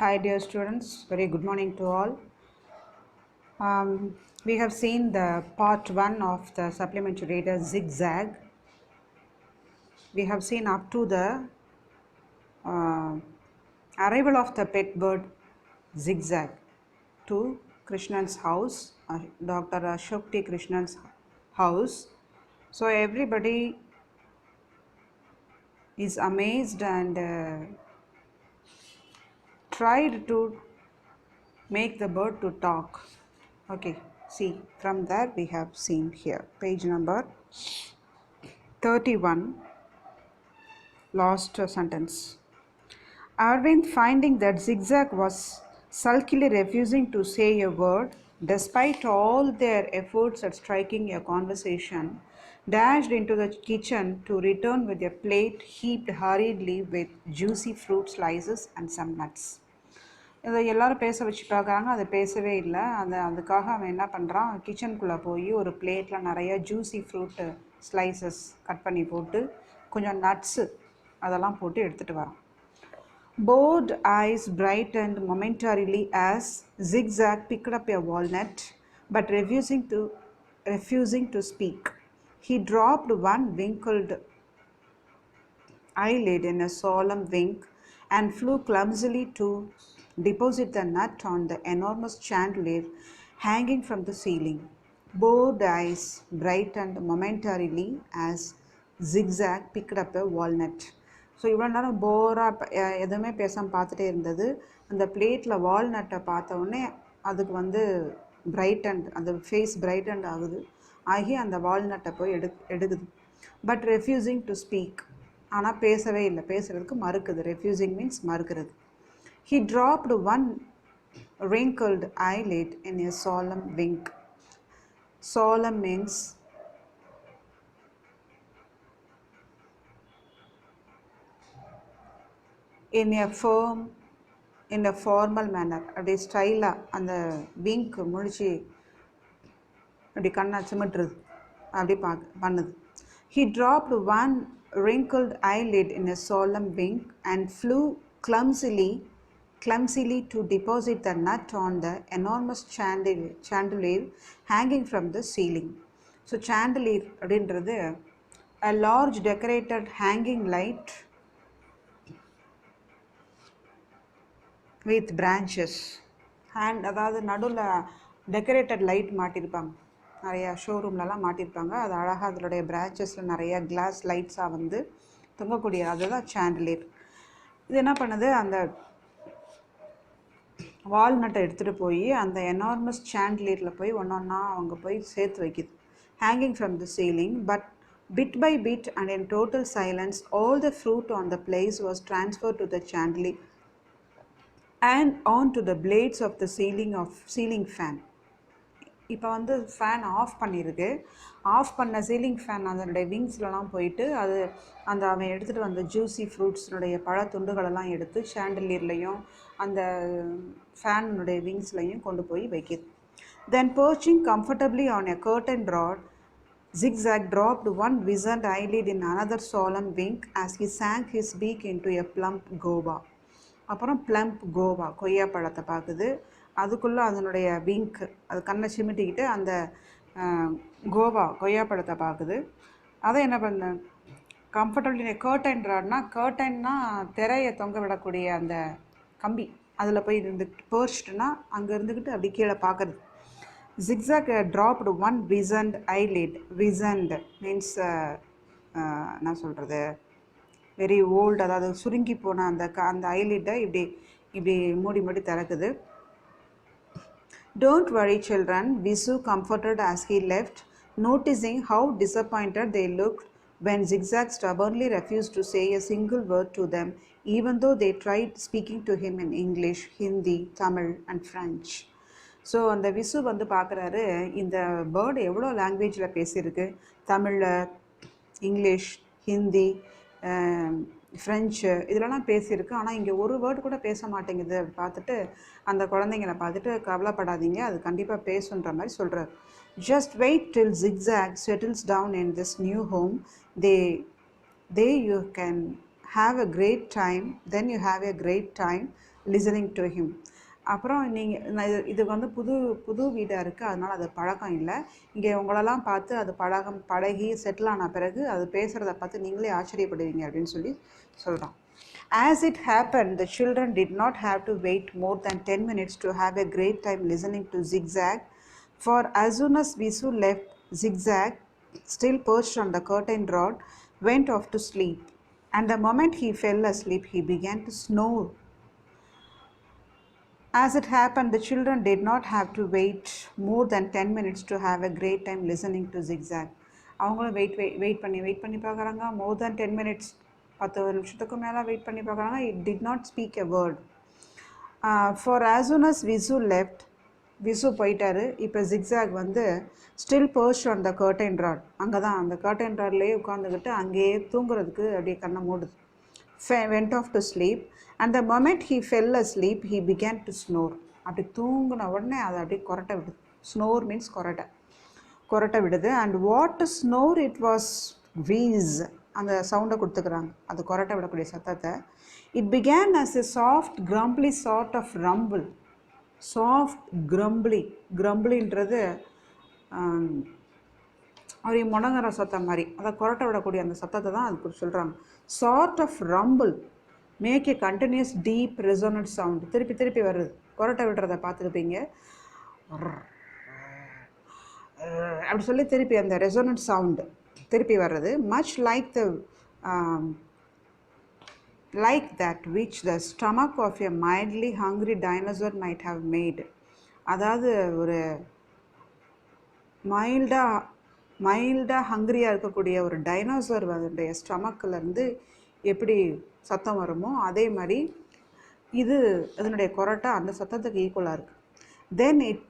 Hi dear students, very good morning to all. We have seen the part 1 of the supplementary reader Zigzag. We have seen up to the uh, arrival of the pet bird Zigzag to Krishnan's house, Dr. Ashok T. Krishnan's house. So everybody is amazed and tried to make the bird to talk. Okay, see, from there we have seen here, page number 31, last sentence. Arvind, finding that Zigzag was sulkily refusing to say a word, despite all their efforts at striking a conversation, dashed into the kitchen to return with a plate heaped hurriedly with juicy fruit slices and some nuts. இதை எல்லோரும் பேச வச்சு பார்க்குறாங்க, அது பேசவே இல்லை. அதுக்காக அவன் என்ன பண்ணுறான், கிச்சனுக்குள்ளே போய் ஒரு பிளேட்டில் நிறைய ஜூஸி ஃப்ரூட்டு ஸ்லைசஸ் கட் பண்ணி போட்டு கொஞ்சம் நட்ஸு அதெல்லாம் போட்டு எடுத்துகிட்டு வரான். Both eyes brightened momentarily as Zigzag picked up a walnut, but refusing to speak. He dropped one wrinkled eyelid in a solemn wink and flew clumsily to deposit the nut on the enormous chandelier hanging from the ceiling. Both eyes brightened momentarily as Zigzag picked up a walnut. So இவ்வளோ நேரம் போராக எதுவுமே பேசாமல் பார்த்துட்டே இருந்தது. அந்த பிளேட்டில் வால்நட்டை பார்த்த உடனே அதுக்கு வந்து பிரைட்டண்ட், அந்த ஃபேஸ் பிரைட்டண்ட் ஆகுது. ஆகி அந்த வால்நட்டை போய் எடுக்குது. பட் ரெஃப்யூசிங் டு ஸ்பீக், ஆனால் பேசவே இல்லை, பேசுகிறதுக்கு மறுக்குது. ரெஃப்யூசிங் மீன்ஸ் மறுக்கிறது. He dropped one wrinkled eyelid in a solemn wink. Solemn means in a firm, in a formal manner. அப்படி ஸ்டைலாக அந்த விங்க் முழிச்சு அப்படி கண்ணை சிமிட்டுறது, அப்படி பண்ணுது. He dropped one wrinkled eyelid in a solemn wink and flew clumsily to deposit the nut on the enormous chandelier hanging from the ceiling. So chandelier அப்படின்றது a large decorated hanging light with branches. Hand, அதாவது நடுவில் decorated light மாட்டியிருப்பாங்க, நிறையா ஷோரூம்லலாம் மாட்டியிருப்பாங்க. அது அழகாக அதனுடைய பிரான்ச்சஸில் நிறையா class லைட்ஸாக வந்து தொங்கக்கூடிய அதுதான் சாண்டலியர். இது என்ன பண்ணுது, அந்த வால்நட்டை எடுத்துகிட்டு போய் அந்த எனார்மஸ் சாண்டலியரில் போய் ஒன்றா அவங்க போய் சேர்த்து வைக்குது. Hanging from the ceiling, but bit by bit and in total silence all the fruit on the place was transferred to the chandelier and on to the blades of the ceiling fan. இப்போ வந்து fan of பண்ணியிருக்கு. Of பண்ண ceiling fan அதனுடைய விங்ஸ்லலாம் போயிட்டு அது அந்த அவன் எடுத்துகிட்டு வந்த ஜூஸி ஃப்ரூட்ஸினுடைய பழத்துண்டுகளெல்லாம் எடுத்து சாண்டலியர்லையும் அந்த ஃபேனுடைய விங்ஸ்லையும் கொண்டு போய் வைக்கிது. Then perching comfortably on a curtain rod, Zigzag dropped one wizened eyelid in another solemn wink as he sank his beak into a plump guava. அப்புறம் பிளம்ப் கோவா, கொய்யா பழத்தை பார்க்குது. அதுக்குள்ளே அதனுடைய விங்க், அது கண்ணை சிமிட்டிக்கிட்டு அந்த கோவா கொய்யா பழத்தை பார்க்குது. அதை என்ன பண்ண, கம்ஃபர்டபுள் கர்டைன் ராட்னா, கர்டைன்னா திரையை தொங்க விடக்கூடிய அந்த கம்பி, அதில் போய் இருந்து பேர்ச்டுனா அங்கே இருந்துக்கிட்டு அப்படி கீழே பார்க்குறது. Zigzag dropped one wizened eyelid. Wizened means என்ன சொல்கிறது, வெரி ஓல்டு, அதாவது சுருங்கி போன அந்த ஐலிட்டை இப்படி இப்படி மூடி திறக்குது. Don't worry children, Visu comforted as he left, noticing how disappointed they looked when Zigzag stubbornly refused to say a single word to them, even though they tried speaking to him in English, Hindi, Tamil and French. So அந்த விசு வந்து பார்க்குறாரு, இந்த bird எவ்வளோ லாங்குவேஜில் பேசியிருக்கு, தமிழில், English, Hindi, French இதிலலாம் பேசியிருக்கு. ஆனால் இங்கே ஒரு வேர்டு கூட பேச மாட்டேங்குது. பார்த்துட்டு அந்த குழந்தைங்கள பார்த்துட்டு, கவலைப்படாதீங்க, அது கண்டிப்பாக பேசுன்ற மாதிரி சொல்கிறார். Just wait till Zigzag settles down in this new home. They you can have a great time. Then you have a great time. listening to him. அப்புறம் நீங்கள் இது வந்து புது புது வீடாக இருக்குது, அதனால் அது பழக்கம் இல்லை. இங்கே உங்களெல்லாம் பார்த்து அது பழகி செட்டில் ஆன பிறகு அது பேசுகிறத பார்த்து நீங்களே ஆச்சரியப்படுவீங்க அப்படின்னு சொல்லி சொல்கிறோம். As it happened, the children did not have to wait more than 10 minutes to have a great time listening to Zigzag, for as soon as Visu left, Zigzag, still perched on the curtain rod, went off to sleep. And the moment he fell asleep, he began to snore. As it happened, the children did not have to wait more than 10 minutes to have a great time listening to Zigzag. அவங்களும் wait பண்ணி பார்க்குறாங்க. மோர் தேன் 10 minutes, 10 நிமிஷத்துக்கு மேலே wait பண்ணி பார்க்குறாங்க. It did not speak a word. For as soon as Visu left, Visu போயிட்டாரு. இப்போ Zigzag வந்து still perch on the curtain rod, அங்கே தான் அந்த கர்டைன் ராட்லேயே உட்காந்துக்கிட்டு அங்கேயே தூங்குறதுக்கு அப்படியே கண்ணை மூடுது. went off to sleep and the moment he fell asleep he began to snore. அப்படி தூங்கின உடனே அதை அப்படியே கொரட்டை விடுது. snore means கொரட்டை விடுது. and what to snore, it was wheeze, அந்த சவுண்டை கொடுத்துக்கிறாங்க, அது கொரட்டை விடக்கூடிய சத்தத்தை. it began as a soft grumbly sort of rumble. soft grumblyன்றது அவரை முடங்குற சத்தம் மாதிரி, அதை கொரட்டை விடக்கூடிய அந்த சத்தத்தை தான் அது சொல்கிறாங்க. Sort of rumble, make a continuous deep resonant sound. திருப்பி வருது, கொரட்டை விடுறதை பார்த்துருப்பீங்க. அப்படி சொல்லி திருப்பி அந்த ரெசோனன்ட் சவுண்டு திருப்பி வர்றது. Much like that which the stomach of a mildly hungry dinosaur might have made. அதாவது ஒரு மைல்டாக ஹங்க்ரியாக இருக்கக்கூடிய ஒரு டைனோசர் அதனுடைய ஸ்டமக்கிலேருந்து எப்படி சத்தம் வருமோ அதே மாதிரி இதனுடைய கொரட்டை அந்த சத்தத்துக்கு ஈக்குவலாக இருக்குது. Then it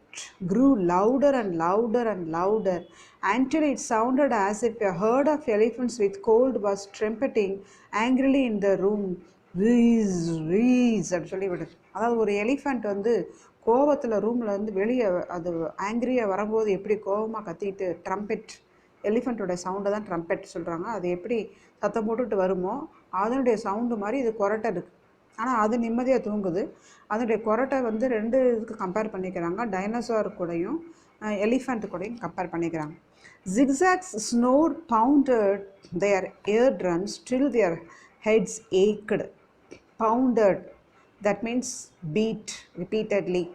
grew louder and louder and louder until it sounded as if a herd of elephants with cold was trumpeting angrily in the room. Wheeze, wheeze அப்படி சொல்லி விடுது. அதாவது ஒரு எலிஃபண்ட் வந்து கோவத்தில் ரூமில் வந்து வெளியே அது ஆங்கிரியாக வரும்போது எப்படி கோவமாக கத்திட்டு ட்ரம்பெட், எலிஃபண்ட்டோட சவுண்டை தான் ட்ரம்பெட் சொல்கிறாங்க. அது எப்படி சத்தம் போட்டுட்டு வருமோ அதனுடைய சவுண்டு மாதிரி இது கொரட்டை இருக்குது. ஆனால் அது நிம்மதியாக தூங்குது. அதனுடைய கொரட்டை வந்து 2 இதுக்கு கம்பேர் பண்ணிக்கிறாங்க, டைனோசார் கூடயும் எலிஃபண்ட் கூடயும் கம்பேர் பண்ணிக்கிறாங்க. Zigzags snore pounded their eardrums till their heads ached. Pounded, that means beat repeatedly,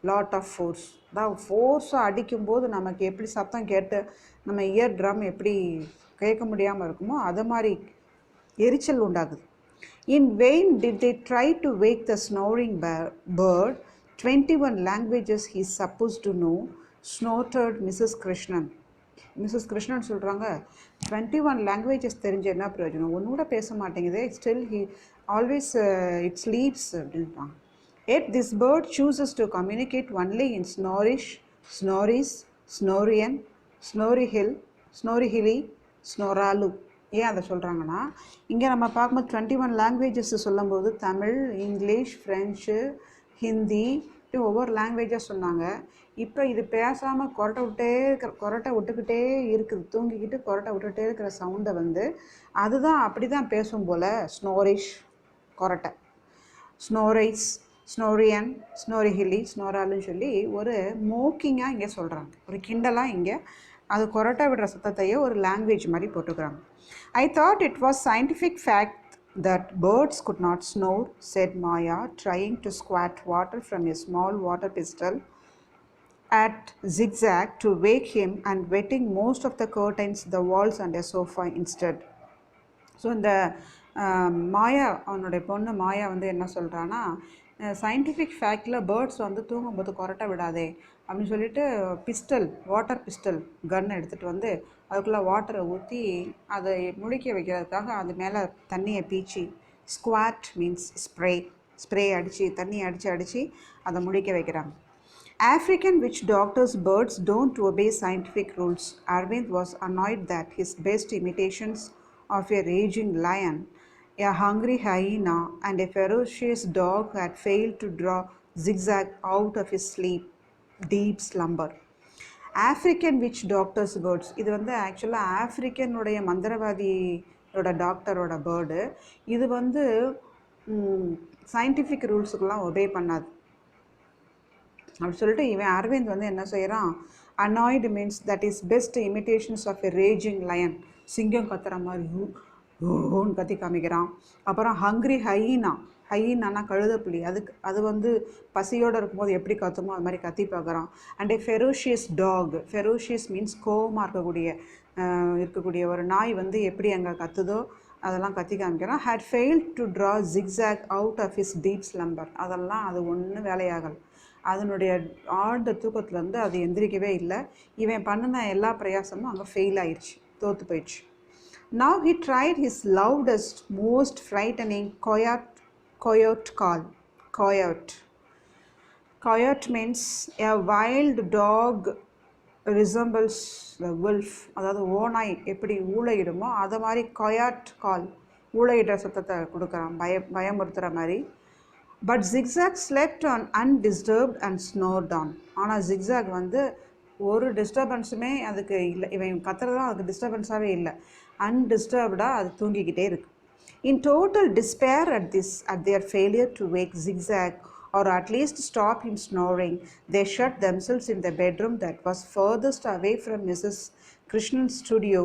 lot of force. அதாவது ஃபோர்ஸாக அடிக்கும்போது நமக்கு எப்படி சத்தம் கேட்டு நம்ம இயர் ட்ரம் எப்படி கேட்க முடியாமல் இருக்குமோ அது மாதிரி எரிச்சல் உண்டாகுது. In vain did they try to wake the snoring bird. 21 languages he is supposed to know, snorted Mrs. Krishnan. Mrs. Krishnan சொல்கிறாங்க, 21 languages தெரிஞ்ச என்ன பிரயோஜனம், ஒன்று கூட பேச மாட்டேங்குது, still he always it sleeps அப்படின்றாங்க. Yet this bird chooses to communicate only in Snorish, Snoris, Snorian, Snorihil, Snorihili, Snoralu. ஏன் அதை சொல்கிறாங்கன்னா, இங்கே நம்ம பார்க்கும்போது 21 லாங்குவேஜஸ் சொல்லும்போது தமிழ், இங்கிலீஷ், ஃப்ரெஞ்சு, ஹிந்தி இப்படி ஒவ்வொரு லாங்குவேஜாக சொன்னாங்க. இப்போ இது பேசாமல் கொரட்டை விட்டுக்கிட்டே இருக்குது, தூங்கிக்கிட்டு கொரட்டை விட்டுக்கிட்டே இருக்கிற சவுண்டை வந்து அதுதான் அப்படி தான் பேசும் போல். ஸ்னோரிஷ் கொரட்டை, ஸ்னோரைஸ், ஸ்னோரியன், ஸ்னோரிஹிலி, ஸ்னோராலுன்னு சொல்லி ஒரு மோக்கிங்காக இங்கே சொல்கிறாங்க, ஒரு கிண்டலாக இங்கே அது கொரட்டை விடுற சத்தத்தையே ஒரு லாங்குவேஜ் மாதிரி போட்டுக்கிறாங்க. I thought it was scientific fact that birds could not snore, said Maya, trying to squirt water from a small water pistol at Zigzag to wake him and wetting most of the curtains, the walls and a sofa instead. So இந்த மாயா, அவனுடைய பொண்ணு மாயா வந்து என்ன சொல்கிறான்னா, scientific ஃபேக்டில் birds வந்து தூங்கும்போது கொரட்டை விடாதே அப்படின்னு சொல்லிட்டு வாட்டர் பிஸ்டல் கன் எடுத்துகிட்டு வந்து அதுக்குள்ளே வாட்டரை ஊற்றி அதை முழிக்க வைக்கிறதுக்காக அது மேலே தண்ணியை பீச்சி, ஸ்குவாட் மீன்ஸ் ஸ்ப்ரே அடித்து தண்ணி அடித்து அதை முழிக்க வைக்கிறாங்க. African witch doctors' birds don't obey scientific rules. Arvind was annoyed that his best imitations of a raging lion, a hungry hyena, and a ferocious dog had failed to draw Zigzag out of his deep slumber. African witch doctors' birds, இது வந்து ஆக்சுவலாக ஆஃப்ரிக்கனுடைய மந்திரவாதியோட டாக்டரோட bird. இது வந்து scientific ரூல்ஸுக்கெல்லாம் obey பண்ணாது. அப்படி சொல்லிட்டு இவன் அரவிந்த் வந்து என்ன செய்கிறான், annoyed means that is best imitations of a raging lion, சிங்கம் கத்துற மாதிரி ஓன்னு கத்தி காமிக்கிறான். அப்புறம் ஹங்க்ரி ஹையினானா கழுதப்புலி, அது வந்து பசியோடு இருக்கும்போது எப்படி கத்துமோ அது மாதிரி கத்தி பார்க்குறான். And a ferocious dog, ferocious means கோவமாக இருக்கக்கூடிய ஒரு நாய் வந்து எப்படி அங்கே கத்துதோ அதெல்லாம் கத்தி காமிக்கிறான். Had failed to draw Zigzag out of his deep slumber, அதெல்லாம் அது ஒன்றும் வேலையாகலை. அதனுடைய ஆழ்ந்த தூக்கத்துலேருந்து அது எந்திரிக்கவே இல்லை. இவன் பண்ணின எல்லா பிரயாசமும் அங்கே ஃபெயில் ஆயிடுச்சு, தோற்று போயிடுச்சு. Now he tried his loudest, most frightening coyote call. Coyote means a wild dog resembles the wolf. அதாவது ஓநாய் எப்படி ஊளையிடுமோ அதை மாதிரி coyote call, ஊளையிடுற சத்தத்தை கொடுக்குறான், பயமுறுத்துகிற மாதிரி. But Zigzag slept on undisturbed and snored on. ஆனால் ஜிக்ஸாக் வந்து ஒரு டிஸ்டர்பன்ஸுமே அதுக்கு இல்லை, இவன் கத்துறதும் அதுக்கு டிஸ்டர்பன்ஸாகவே இல்லை, அன்டிஸ்டர்ப்டாக அது தூங்கிக்கிட்டே இருக்கு. இன் total despair at their failure to wake Zigzag or at least stop him snoring, they shut themselves in the bedroom that was furthest away from Mrs. Krishnan's studio,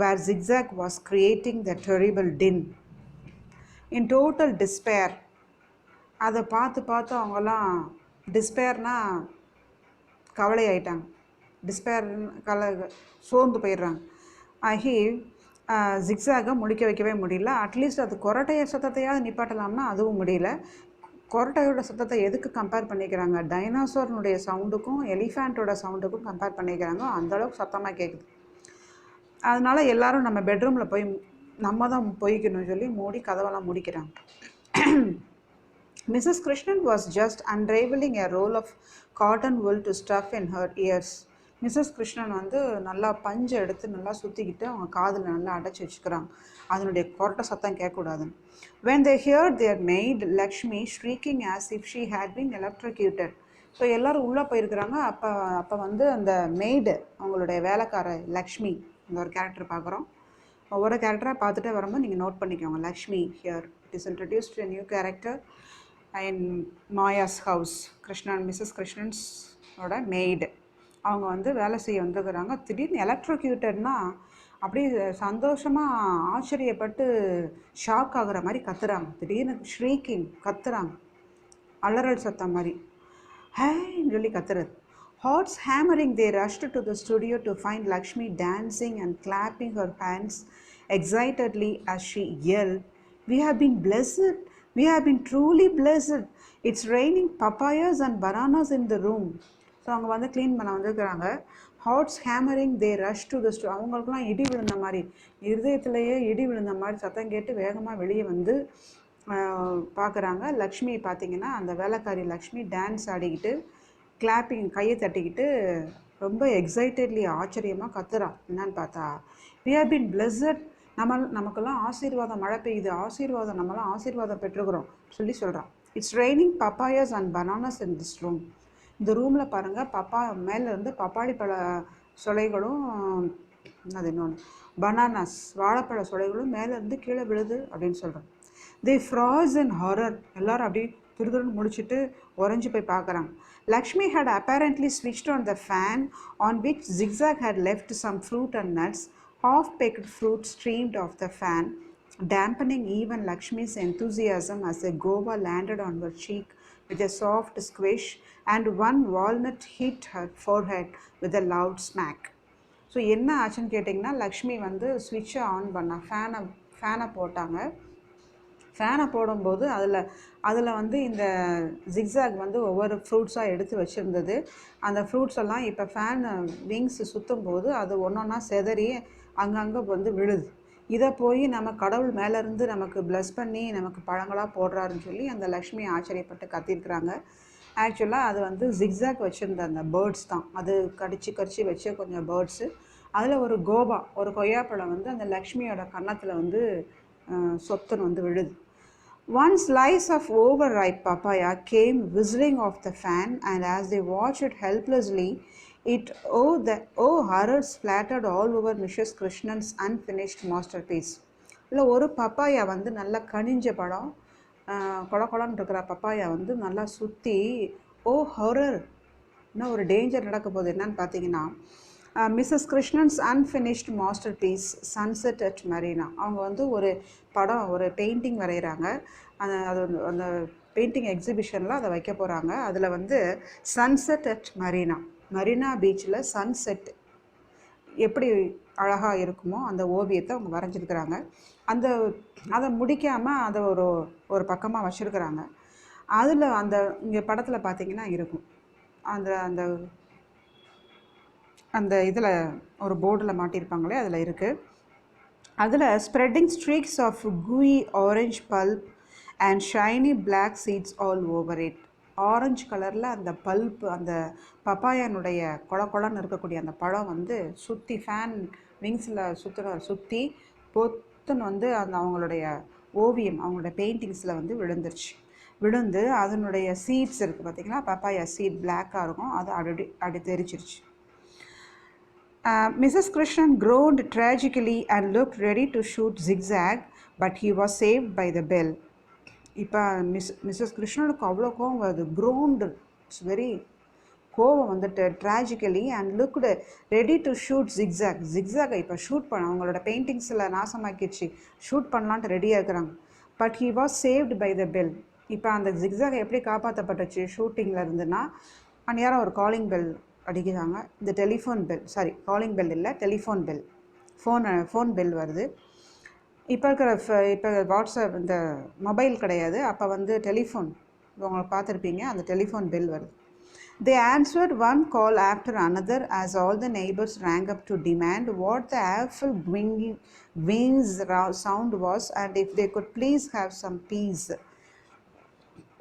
where Zigzag was creating the terrible din. In total despair, அதை பார்த்து அவங்கெல்லாம் டிஸ்பேர்னால் கவலை ஆயிட்டாங்க, சோர்ந்து போயிடுறாங்க. ஆகி ஜிக்ஸாகை முடிக்க வைக்கவே முடியல. அட்லீஸ்ட் அது கொரட்டைய சத்தத்தையாவது நிப்பாட்டலாம்னா அதுவும் முடியல. கொரட்டையோட சத்தத்தை எதுக்கு கம்பேர் பண்ணிக்கிறாங்க, டைனாசோர்னுடைய சவுண்டுக்கும் எலிஃபேண்ட்டோட சவுண்டுக்கும் கம்பேர் பண்ணிக்கிறாங்க. அந்தளவுக்கு சத்தமாக கேட்குது. அதனால் எல்லோரும் நம்ம பெட்ரூமில் போய் நம்ம தான் போய்க்கணும்னு சொல்லி மூடி கதவெல்லாம் முடிக்கிறாங்க. Mrs. Krishnan was just unraveling a roll of cotton wool to stuff in her ears. Mrs Krishnan வந்து நல்லா பஞ்சை எடுத்து நல்லா சுற்றிக்கிட்டு அவங்க காதில் நல்லா அடைச்சி வச்சுக்கிறாங்க, அதனுடைய கொரட்டை சத்தம் கேட்கக்கூடாதுன்னு. When they heard their maid Lakshmi shrieking as if she had been electrocuted. So எல்லோரும் உள்ளே போயிருக்கிறாங்க. அப்போ வந்து அந்த மெய்டு, அவங்களுடைய வேலைக்கார லக்ஷ்மி, அந்த ஒரு கேரக்டர் பார்க்குறோம். ஒவ்வொரு கேரக்டராக பார்த்துட்டே வரும்போது நீங்கள் நோட் பண்ணிக்கோங்க. Lakshmi here it is introduced a new character in Maya's house. Mrs கிருஷ்ணன்ஸோட மெய்டு, அவங்க வந்து வேலை செய்ய வந்துக்கிறாங்க. திடீர்னு எலக்ட்ரோக்யூட்டட்னா அப்படியே சந்தோஷமாக ஆச்சரியப்பட்டு ஷாக் ஆகுற மாதிரி கத்துறாங்க. திடீர்னு ஷ்ரீக்கிங் கத்துறாங்க, அலறல் சத்தம் மாதிரி ஹேன்னு சொல்லி கத்துறது. Hearts hammering, they rushed to the studio to find Lakshmi dancing and clapping her hands excitedly as she yelled, "We have been blessed. We have been truly blessed. It's raining papayas and bananas in the room." So அவங்க வந்து clean பண்ண வந்துருக்குறாங்க. Hearts hammering, they rush to the அவங்களுக்குலாம் இடி விழுந்த மாதிரி, இருதயத்திலேயே இடி விழுந்த மாதிரி சத்தம் கேட்டு வேகமாக வெளியே வந்து பார்க்குறாங்க. லக்ஷ்மி பார்த்திங்கன்னா, அந்த வேலைக்காரி லக்ஷ்மி டான்ஸ் ஆடிக்கிட்டு கிளாப்பிங் கையை தட்டிக்கிட்டு ரொம்ப எக்ஸைட்டட்லி ஆச்சரியமாக கத்துறான். என்னன்னு பார்த்தா, we have been blessed, நமக்கெல்லாம் ஆசீர்வாதம் மழை பெய்யுது, ஆசீர்வாதம், நம்மளாம் ஆசீர்வாதம் பெற்றுக்கிறோம் சொல்லி சொல்கிறான். It's raining பப்பாயாஸ் and bananas in this room. இந்த ரூமில் பாருங்கள், மேலேருந்து பப்பாளி பழ சொலைகளும் அது இன்னொன்று பனானாஸ் வாழைப்பழ சொலைகளும் மேலேருந்து கீழே விழுது அப்படின்னு சொல்கிறோம். தே ஃப்ராஸ் இன் ஹாரர், எல்லோரும் அப்படியே துருதுருன்னு முடிச்சுட்டு உறைஞ்சி போய் பார்க்குறாங்க. Lakshmi had apparently switched on the fan on which Zigzag had left some fruit and nuts. Half-baked fruit streamed off the fan, dampening even Lakshmi's enthusiasm as a guava landed on her cheek with a soft squish and one walnut hit her forehead with a loud smack. So என்ன ஆச்சுன்னு கேட்டிங்கன்னா, லக்ஷ்மி வந்து ஸ்விட்சை on பண்ணா, ஃபேனை போட்டாங்க. ஃபேனை போடும்போது அதில் வந்து இந்த ஜிக்ஸாக் வந்து ஒவ்வொரு ஃப்ரூட்ஸாக எடுத்து வச்சுருந்தது. அந்த ஃப்ரூட்ஸ் எல்லாம் இப்போ ஃபேன் விங்ஸ் சுற்றும் போது அது ஒன்றொன்னா செதறி அங்கங்கே வந்து விழுது. இதை போய் நம்ம கடவுள் மேலேருந்து நமக்கு ப்ளஸ் பண்ணி நமக்கு பழங்களாக போடுறாருன்னு சொல்லி அந்த லக்ஷ்மி ஆச்சரியப்பட்டு கத்திருக்கிறாங்க. ஆக்சுவலாக அது வந்து ஜிக்ஸாக் வச்சுருந்த அந்த பேர்ட்ஸ் தான், அது கடிச்சு வச்ச கொஞ்சம் பேர்ட்ஸு. அதில் ஒரு கொய்யாப்பழம் வந்து அந்த லக்ஷ்மியோட கன்னத்தில் வந்து சொத்துன்னு வந்து விழுது. One slice of overripe papaya came whistling off the fan, and as they watched it helplessly, horror splattered all over Mrs. Krishnan's unfinished masterpiece. இல்லை ஒரு பப்பாயா வந்து நல்லா கனிஞ்ச பழம், கொல கொலன்னு இருக்கிற பப்பாயா வந்து நல்லா சுற்றி ஓ ஹொரர் இன்னும் ஒரு டேஞ்சர் நடக்க போகுது. என்னன்னு பார்த்தீங்கன்னா, Mrs Krishnan's unfinished masterpiece sunset at Marina. அவங்க வந்து ஒரு படம், ஒரு பெயிண்டிங் வரைகிறாங்க. அது அந்த பெயிண்டிங் எக்ஸிபிஷனில் அதை வைக்க போகிறாங்க. அதில் வந்து சன்செட் அட் மரீனா, மரீனா பீச்சில் சன்செட் எப்படி அழகாக இருக்குமோ அந்த ஓவியத்தை அவங்க வரைஞ்சிருக்கிறாங்க. அதை முடிக்காமல் அதை ஒரு பக்கமாக வச்சுருக்கிறாங்க. அதில் இங்கே படத்தில் பார்த்திங்கன்னா இருக்கும் அந்த அந்த அந்த இதில் ஒரு போர்டில் மாட்டியிருப்பாங்களே, அதில் இருக்குது. அதில் spreading streaks of gooey orange pulp and shiny black seeds all over it. Orange கலரில் அந்த பல்ப், அந்த பப்பாயனுடைய கொலன்னு இருக்கக்கூடிய அந்த பழம் வந்து சுற்றி ஃபேன் விங்ஸில் சுற்றி பொத்துன்னு வந்து அவங்களுடைய ஓவியம், அவங்களுடைய பெயிண்டிங்ஸில் வந்து விழுந்து அதனுடைய சீட்ஸ் இருக்குது பார்த்திங்களா, பப்பாயா சீட் பிளாக்காக இருக்கும், அது அப்படி தெரிச்சிருச்சு. Mrs. Krishnan groaned tragically and looked ready to shoot zigzag, but he was saved by the bell. இப்போ மிஸ்ஸஸ் கிருஷ்ணனுக்கு அவ்வளோ கோவம் வருது. groaned, இட்ஸ் வெரி கோவம் வந்துட்டு, tragically and looked ready to shoot ஜிக்ஸாகை இப்போ ஷூட் பண்ண, அவங்களோட பெயிண்டிங்ஸில் நாசமாக்கிடுச்சு, ஷூட் பண்ணலான்ட்டு ரெடியாக இருக்கிறாங்க. But he was saved by the bell. இப்போ அந்த ஜிக்ஸாகை எப்படி காப்பாற்றப்பட்டுச்சு ஷூட்டிங்கில் இருந்துன்னா, யாரும் ஒரு காலிங் பெல் அடிக்கிறாங்க. இந்த telephone bell, sorry calling bell இல்லை, டெலிஃபோன் பெல், ஃபோன் பெல் வருது. இப்போ வாட்ஸ்அப், இந்த மொபைல் கிடையாது, அப்போ வந்து டெலிஃபோன், உங்களுக்கு பார்த்துருப்பீங்க, அந்த டெலிஃபோன் பெல் வருது. They answered one call after another as all the neighbors rang up to demand what the awful wings sound was and if they could please have some peace.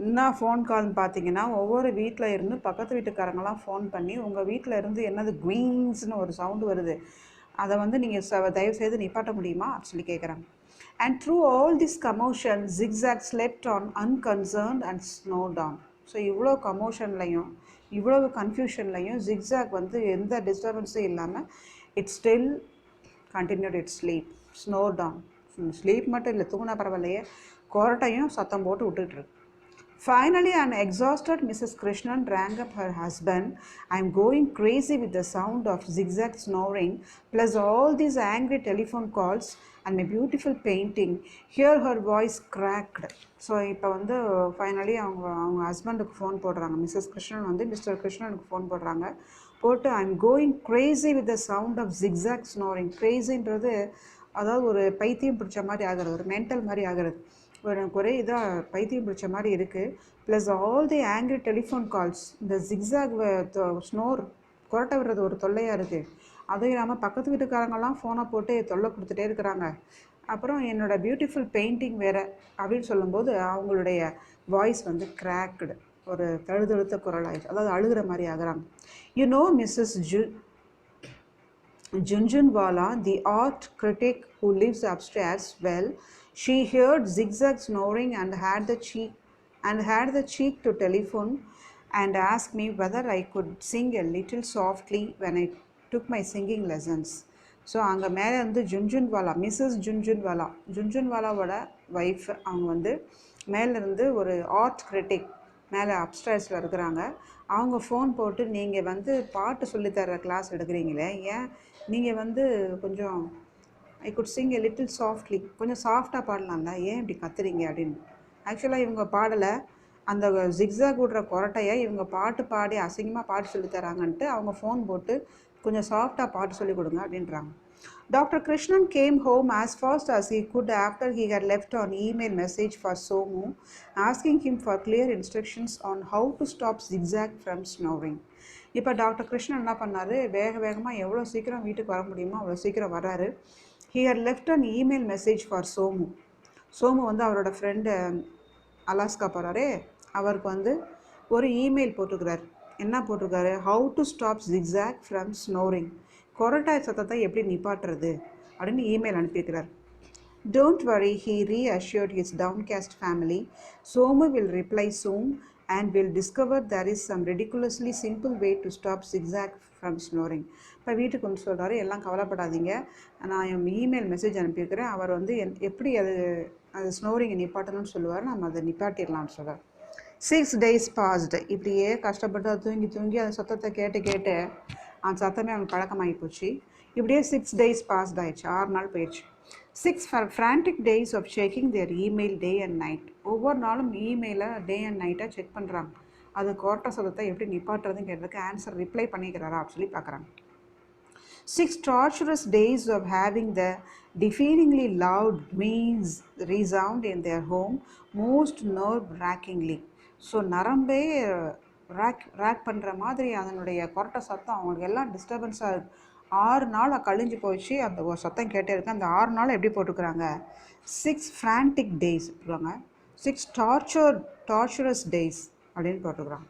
என்ன phone கால்னு பார்த்தீங்கன்னா, ஒவ்வொரு வீட்டில் இருந்து பக்கத்து வீட்டுக்காரங்களாம் phone பண்ணி, உங்கள் வீட்டில் இருந்து என்னது குவீன்ஸ்னு ஒரு சவுண்டு வருது, அதை வந்து நீங்கள் தயவுசெய்து நிப்பாட்ட முடியுமா அப்படின்னு சொல்லி கேட்குறாங்க. And through all this commotion, zigzag slept on unconcerned and snowed on. So இவ்வளோ கமோஷன்லையும் இவ்வளவு கன்ஃபியூஷன்லையும் ஜிக்ஸாக் வந்து எந்த டிஸ்டர்பன்ஸும் இல்லாமல் it still continued it sleep, snore down. Sleep மட்டும் இல்லை, தூங்கினா பரவாயில்லையே, கொரட்டையும் சத்தம் போட்டு விட்டுட்டுருக்கு. Finally, an exhausted Mrs. Krishnan rang up her husband. "I'm going crazy with the sound of zigzag snoring, plus all these angry telephone calls and my beautiful painting." Here her voice cracked. So இப்போ வந்து finally அவங்க ஹஸ்பண்டுக்கு phone போடுறாங்க. Mrs Krishnan வந்து mister கிருஷ்ணனுக்கு phone போட்டு "I'm going crazy with the sound of Zigzag snoring." க்ரேசின்றது அதாவது ஒரு பைத்தியம் பிடிச்ச மாதிரி ஆகிறது, ஒரு மென்டல் மாதிரி ஆகிறது, ஒரே இதாக பைத்தியம் பிடிச்ச மாதிரி இருக்குது. Plus all the angry telephone calls, இந்த ஜிக்ஸாக் ஸ்னோர் கொரட்டை விடுறது ஒரு தொல்லையாக இருக்குது. அதுவும் இல்லாமல் பக்கத்து வீட்டுக்காரங்கெல்லாம் ஃபோனை போட்டு தொல்லை கொடுத்துட்டே இருக்கிறாங்க. அப்புறம் என்னோடய பியூட்டிஃபுல் பெயிண்டிங் வேறு அப்படின்னு சொல்லும்போது அவங்களுடைய வாய்ஸ் வந்து கிராக்டு, ஒரு தழுதழுத்த குரல் ஆகிடுச்சு, அதாவது அழுகிற மாதிரி ஆகுறாங்க. You know Mrs Junjunwala, the art critic who lives upstairs, well, she heard zigzag snoring and had the cheek to telephone and asked me whether I could sing a little softly when I took my singing lessons. So அங்கே மேலே வந்து Jhunjhunwala, Mrs ஜுன்ஜுன்வாலாவோட wife, அவங்க வந்து மேலேருந்து ஒரு art critic மேலே அப்ஸ்டேர்ஸில் இருக்கிறாங்க. அவங்க ஃபோன் போட்டு, நீங்கள் வந்து பாட்டு சொல்லித்தர கிளாஸ் எடுக்கிறீங்களே, ஏன் நீங்கள் வந்து கொஞ்சம் I could Singh a little softly, கொஞ்சம் சாஃப்டாக பாடலாம்ல, ஏன் இப்படி கத்துறீங்க அப்படின்னு. ஆக்சுவலாக இவங்க பாடலை, அந்த ஜிக்ஸாக் விடுற கொரட்டையை இவங்க பாட்டு பாடி அசிங்கமாக பாட்டு சொல்லித்தராங்கன்ட்டு அவங்க ஃபோன் போட்டு கொஞ்சம் சாஃப்டாக பாட்டு சொல்லிக் கொடுங்க அப்படின்றாங்க. Dr. Krishnan came home as fast as he could after he had left an email message for Somu asking him for clear instructions on how to stop zigzag from snoring. இப்போ doctor Krishnan என்ன பண்ணார், வேகமாக எவ்வளோ சீக்கிரம் வீட்டுக்கு வர முடியுமோ அவ்வளோ சீக்கிரம் வராரு. He had left an email message for Somu. Somu வந்து அவரோட ஃப்ரெண்டு அலாஸ்கா போகிறாரே, அவருக்கு வந்து ஒரு இமெயில் போட்டிருக்கிறார். என்ன போட்டிருக்காரு, how to stop Zigzag from snoring, கொரட்டாய் சத்தத்தை எப்படி நிப்பாட்டுறது அப்படின்னு இமெயில் அனுப்பியிருக்கிறார். Don't worry, he reassured his downcast family. Somu will reply soon and will discover there is some ridiculously simple way to stop zigzag from snoring. இப்போ வீட்டுக்கு வந்து சொல்கிறாரு, எல்லாம் கவலைப்படாதீங்க, நான் இமெயில் மெசேஜ் அனுப்பியிருக்கிறேன், அவர் வந்து எப்படி அது அது ஸ்னோரிங்கை நிப்பாட்டணும்னு சொல்லுவார், நம்ம அதை நிப்பாட்டிடலாம்னு சொல்லுவார். 6 days passed. இப்படியே கஷ்டப்பட்டு அது தூங்கி தூங்கி அந்த சத்தத்தை கேட்டு கேட்டு அந்த சத்தமே அவங்க பழக்கமாகி போச்சு. இப்படியே 6 days passed ஆயிடுச்சு, 6 நாள் போயிடுச்சு. 6 frantic days of checking their email day and night. ஒவ்வொரு நாளும் இமெயிலை டே அண்ட் நைட்டாக செக் பண்ணுறாங்க. அது கோட்டை சத்தத்தை எப்படி நிப்பாட்டுறதுன்னு கேட்டதுக்கு ஆன்சர் ரிப்ளை பண்ணிக்கிறாரா அப்படி சொல்லி பார்க்குறாங்க. 6 torturous days of having the defeatingly loud means resound in their home most nerve-wrackingly. So நரம்பே ரேக் பண்ணுற மாதிரி அதனுடைய கொரட்டை சத்தம் அவங்களுக்கு எல்லாம் டிஸ்டர்பன்ஸாக இருக்குது. 6 நாள் கழிஞ்சு போயிடுச்சு, அந்த ஒரு சத்தம் கேட்டே இருக்கு. அந்த 6 நாள் எப்படி போட்டுக்கிறாங்க, 6 frantic days போட்டுருவாங்க, 6 torturous days அப்படின்னு போட்டுக்கிறாங்க.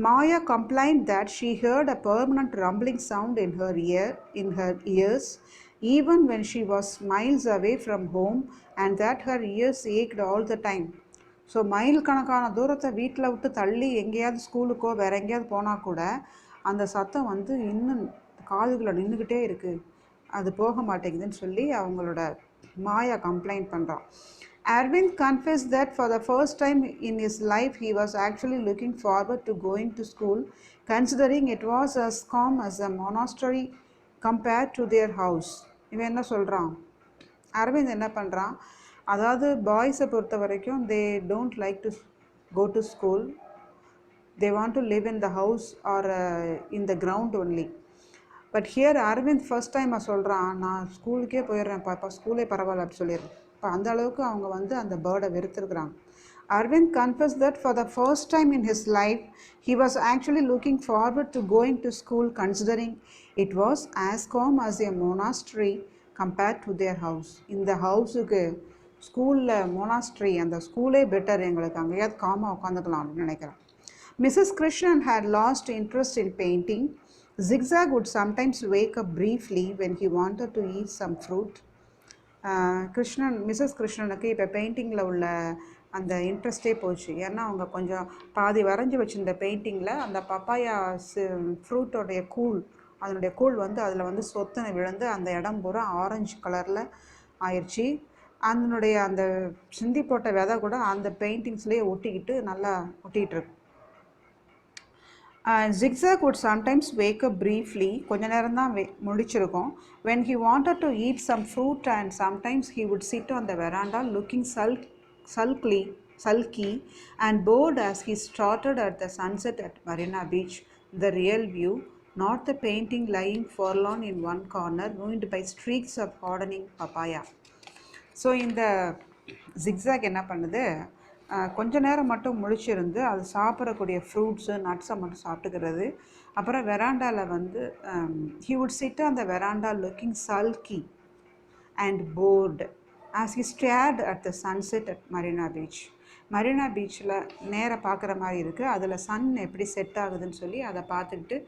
Maya complained that she heard a permanent rumbling sound in her ears even when she was miles away from home, and that her ears ached all the time. So mile கணக்கான தூரத்தை வீட்டில் விட்டு தள்ளி எங்கேயாவது ஸ்கூலுக்கோ வேறு எங்கேயாவது போனால் கூட அந்த சத்தம் வந்து இன்னும் காதுகளை நின்றுக்கிட்டே இருக்குது, அது போக மாட்டேங்குதுன்னு சொல்லி அவங்களோட மாயா கம்ப்ளைண்ட் பண்ணுறான். Arvind confessed that for the first time in his life he was actually looking forward to going to school, considering it was as calm as a monastery compared to their house. இவன் என்ன சொல்கிறான், அரவிந்த் என்ன பண்ணுறான், அதாவது பாய்ஸை பொறுத்த வரைக்கும் they don't like to go to school, they want to live in the house or in the ground only. But here Aravind first டைமாக சொல்கிறான், நான் ஸ்கூலுக்கே போயிடுறேன், இப்போ ஸ்கூலே பரவாயில்ல அப்படி சொல்லிடுறேன். இப்போ அந்த அளவுக்கு அவங்க வந்து அந்த பேர்டை வெறுத்துருக்குறாங்க. Arvind confessed that for the first time in his life he was actually looking forward to going to school, considering it was as calm as a monastery compared to their house. இந்த ஹவுஸுக்கு ஸ்கூலில் மோனாஸ்ட்ரி அந்த ஸ்கூலே better, எங்களுக்கு அங்கேயாவது காமாக உட்காந்துக்கலாம் அப்படின்னு நினைக்கிறேன். Mrs. Krishnan had lost interest in painting. Zigzag would sometimes wake up briefly when he wanted to eat some fruit. Mrs கிருஷ்ணனுக்கு இப்போ பெயிண்டிங்கில் உள்ள அந்த இன்ட்ரெஸ்டே போச்சு. ஏன்னா அவங்க கொஞ்சம் பாதி வரைஞ்சி வச்சுருந்த பெயிண்டிங்கில் அந்த பப்பாயா ஃப்ரூட்டோடைய அதனுடைய கூழ் வந்து அதில் வந்து சொத்துனை விழுந்து அந்த இடம் பூரா ஆரஞ்சு கலரில் ஆயிடுச்சு. அதனுடைய அந்த சிந்தி போட்ட விதை கூட அந்த பெயிண்டிங்ஸ்லேயே நல்லா ஒட்டிக்கிட்டு இருக்கு. Zigzag would sometimes wake up briefly, கொஞ்ச நேரம் தான் முழிச்சிருக்கும், when he wanted to eat some fruit, and sometimes he would sit on the veranda looking sulky and bored as he started at the sunset at Marina Beach, the real view, not the painting lying forlorn in one corner ruined by streaks of hardening papaya. So இந்த zigzag என்ன பண்ணுது, கொஞ்ச நேரம் மட்டும் முழிச்சிருந்து அது சாப்பிடக்கூடிய fruits நட்ஸை மட்டும் சாப்பிட்டுக்கிறது. அப்புறம் வெராண்டாவில் வந்து he would sit on the veranda looking sulky and bored as he stared at the sunset at Marina Beach. Marina பீச்சில் நேராக பார்க்குற மாதிரி இருக்குது, அதில் சன் எப்படி செட் ஆகுதுன்னு சொல்லி அதை பார்த்துக்கிட்டு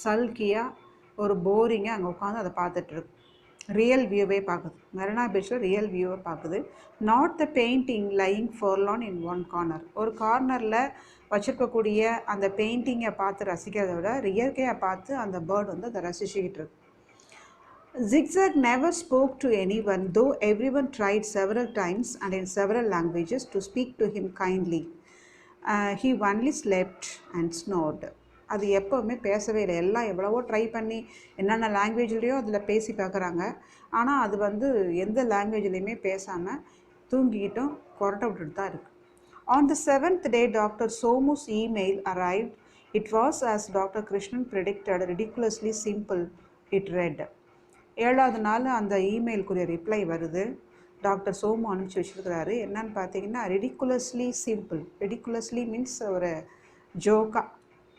சல்கியாக ஒரு போரிங்காக அங்கே உட்காந்து அதை பார்த்துட்ருக்கு. ரியல் வியூவே பார்க்குது, மெரினா பீச்சில் ரியல் வியூவை பார்க்குது. Not the painting lying Forlan in one corner, ஒரு கார்னரில் வச்சுருக்கக்கூடிய அந்த பெயிண்டிங்கை பார்த்து ரசிக்கிறத விட இயற்கையை பார்த்து அந்த பேர்டு வந்து அதை ரசிச்சுக்கிட்டு இருக்கு. Zigzag never spoke to anyone, though everyone tried several times and in several languages to speak to him kindly. He only slept and snored. அது எப்போவுமே பேசவே இல்லை. எல்லாம் எவ்வளவோ ட்ரை பண்ணி என்னென்ன லாங்குவேஜ்லேயோ அதில் பேசி பார்க்குறாங்க, ஆனால் அது வந்து எந்த லாங்குவேஜ்லேயுமே பேசாமல் தூங்கிக்கிட்டும் கொரட்டை விட்டுட்டு தான் இருக்குது. On the 7th day, Dr. Somu's email arrived. It was, as Dr. Krishnan predicted, ridiculously simple. It read. 7வது நாள் அந்த இமெயிலுக்குரிய ரிப்ளை வருது. டாக்டர் சோமு அனுப்பிச்சி வச்சுருக்கிறாரு. என்னன்னு பார்த்தீங்கன்னா ரிடிகுலஸ்லி சிம்பிள். ரிடிகுலஸ்லி மீன்ஸ் ஒரு ஜோக்காக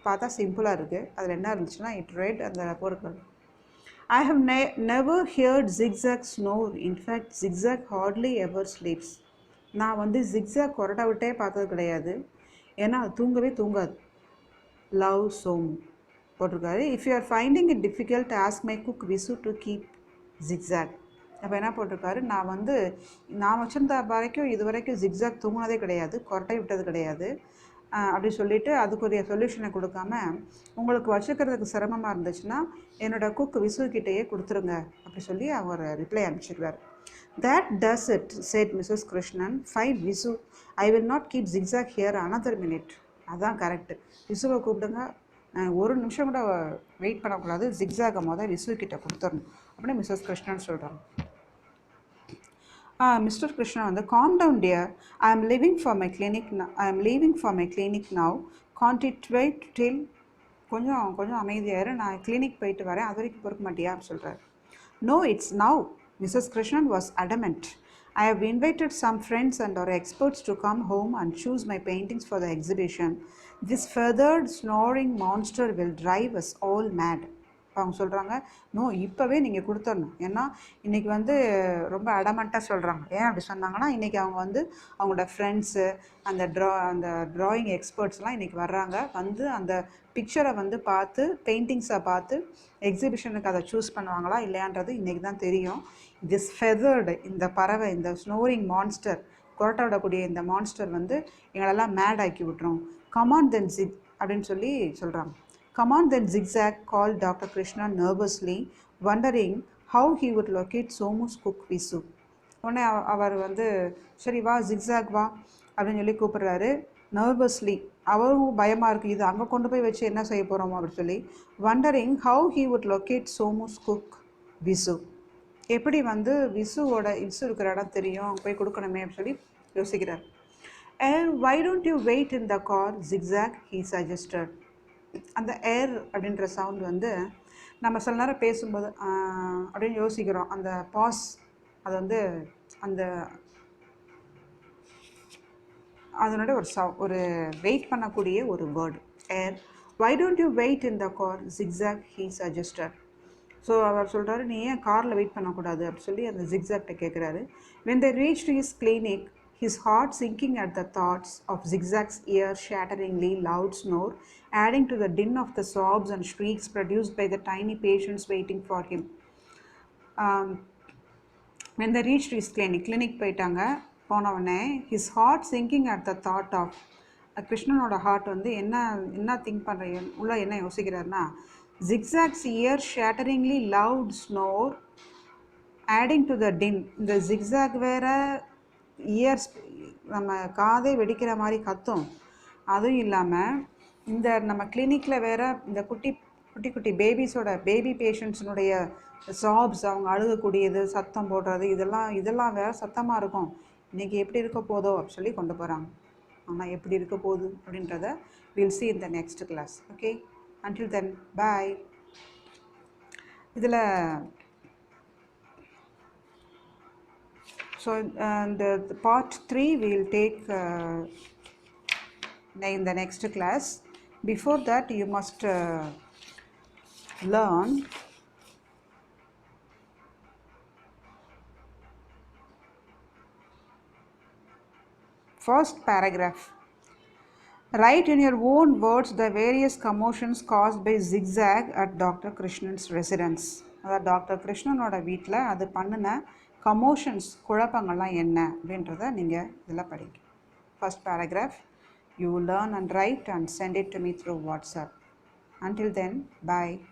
பார்த்தா சிம்பிளாக இருக்குது. அதில் என்ன இருந்துச்சுன்னா இட் ரெட் அந்த போர்க்கள். I have never heard Zigzag snore. In fact Zigzag hardly ever sleeps. நான் வந்து ஜிக்ஸாக் கொரட்டை விட்டே பார்த்தது கிடையாது, ஏன்னா அது தூங்கவே தூங்காது. லவ் சோமு போட்டிருக்காரு. If you are finding it difficult ask my cook Visu to keep zigzag. அப்போ என்ன போட்டிருக்காரு, நான் வச்சுருந்த வரைக்கும் இது வரைக்கும் ஜிக்ஸாக் தூங்கினதே கிடையாது, கொரட்டை விட்டது கிடையாது அப்படி சொல்லிவிட்டு அதுக்குரிய சொல்யூஷனை கொடுக்காம உங்களுக்கு வச்சுக்கிறதுக்கு சிரமமாக இருந்துச்சுன்னா என்னோடய குக் விசுக்கிட்டேயே கொடுத்துருங்க அப்படி சொல்லி அவர் reply அனுப்பிச்சிருக்கார். That does it, said Mrs. Krishnan. Fine, Visu. I will not keep zigzag here another minute. அதான் கரெக்டு. விசுவை கூப்பிடுங்க, ஒரு நிமிஷம் கூட வெயிட் பண்ணக்கூடாது, ஜிக்ஸாகை மொதல் விசு கிட்ட கொடுத்துடணும் அப்படின்னு மிஸ்ஸஸ் கிருஷ்ணன் சொல்கிறாங்க. மிஸ்டர் கிருஷ்ணா வந்து, calm down dear, I am leaving for my clinic now, can't it wait till, கொஞ்சம் அமைதியாயிரு, நான் கிளினிக் போயிட்டு வரேன், அது வரைக்கும் பொறுக்க மாட்டியா அப்படின்னு சொல்கிறார். No, it's now. Mrs. Krishnan was adamant. I have invited some friends and our experts to come home and choose my paintings for the exhibition. This feathered snoring monster will drive us all mad. அவங்க சொல்கிறாங்க, no இப்போவே நீங்கள் கொடுத்துடணும். ஏன்னா இன்றைக்கி வந்து ரொம்ப அடமெண்ட்டாக சொல்கிறாங்க. ஏன் அப்படி சொன்னாங்கன்னா, இன்றைக்கி அவங்க வந்து அவங்களோட ஃப்ரெண்ட்ஸு அந்த ட்ராயிங் எக்ஸ்பர்ட்ஸ்லாம் இன்றைக்கி வர்றாங்க, வந்து அந்த பிக்சரை வந்து பார்த்து, பெயிண்டிங்ஸை பார்த்து எக்ஸிபிஷனுக்கு அதை சூஸ் பண்ணுவாங்களா இல்லையான்றது இன்றைக்கி தான் தெரியும். திஸ் ஃபெதர்டு, இந்த பறவை, இந்த ஸ்னோரிங் மான்ஸ்டர், கொரட்டை விடக்கூடிய இந்த மான்ஸ்டர் வந்து எங்களெல்லாம் மேட் ஆக்கி விட்டுரும். கமான் தென் ஜிக் அப்படின்னு சொல்லி சொல்கிறாங்க. Come on then zigzag, called Dr. Krishna nervously, wondering how he would locate Somu's cook Visu. உடனே அவர் வந்து, சரி வா ஜிக்ஸாக் வா அப்படின்னு சொல்லி கூப்பிட்றாரு. நர்வஸ்லி, அவரும் பயமாக இருக்குது, இது அங்கே கொண்டு போய் வச்சு என்ன செய்ய போகிறோமோ அப்படின்னு சொல்லி. Wandering how he would locate Somu's cook Visu, எப்படி வந்து விசு இருக்கிற இடம் தெரியும், போய் கொடுக்கணுமே அப்படின்னு சொல்லி யோசிக்கிறார். And why don't you wait in the car, zigzag, he suggested. அந்த ஏர் அப்படின்ற சவுண்ட் வந்து நம்ம சில நேரம் பேசும்போது அப்படின்னு யோசிக்கிறோம். அந்த பாஸ், அது வந்து அதனோட ஒரு வெயிட் பண்ணக்கூடிய ஒரு word air. Why don't you wait in the car, Zigzag, he suggested. So அவர் சொல்கிறாரு, நீ ஏன் காரில் வெயிட் பண்ணக்கூடாது அப்படின்னு சொல்லி அந்த ஜிக்ஸாக்டை கேட்குறாரு. when they reached his clinic, his heart sinking at the thoughts of Zigzag's ear-shatteringly loud snore, adding to the din of the sobs and shrieks produced by the tiny patients waiting for him. When they reached his clinic போயிட்டாங்க, போனவொடனே his heart sinking at the thought of, கிருஷ்ணனோட heart வந்து என்ன think பண்ணுற, உள்ள என்ன யோசிக்கிறாருன்னா, Zigzag's ear-shatteringly loud snore, adding to the din. இந்த ஜிக்ஸாக் வேற இயர்ஸ் நம்ம காதை வெடிக்கிற மாதிரி கத்தும், அதுவும் இல்லாமல் இந்த நம்ம கிளினிக்கில் வேறு இந்த குட்டி பேபி பேஷண்ட்ஸினுடைய சாப்ஸ், அவங்க அழுகக்கூடியது, சத்தம் போடுறது, இதெல்லாம் வேறு சத்தமாக இருக்கும். இன்றைக்கி எப்படி இருக்க போதோ அப்படின்னு சொல்லி கொண்டு போகிறாங்க. ஆனால் எப்படி இருக்க போகுது அப்படின்றத will see in the next class. Okay, until then, bye. இதில் so the part 3 we will take in the next class. Before that, you must learn first paragraph. Write in your own words the various commotions caused by Zigzag at Dr. Krishnan's residence. அதாவது doctor கிருஷ்ணனோட வீட்டில் அது பண்ணின கமோஷன்ஸ், குழப்பங்கள்லாம் என்ன அப்படின்றத நீங்கள் இதில் படிங்க. First paragraph you learn and write and send it to me through WhatsApp. Until then, bye.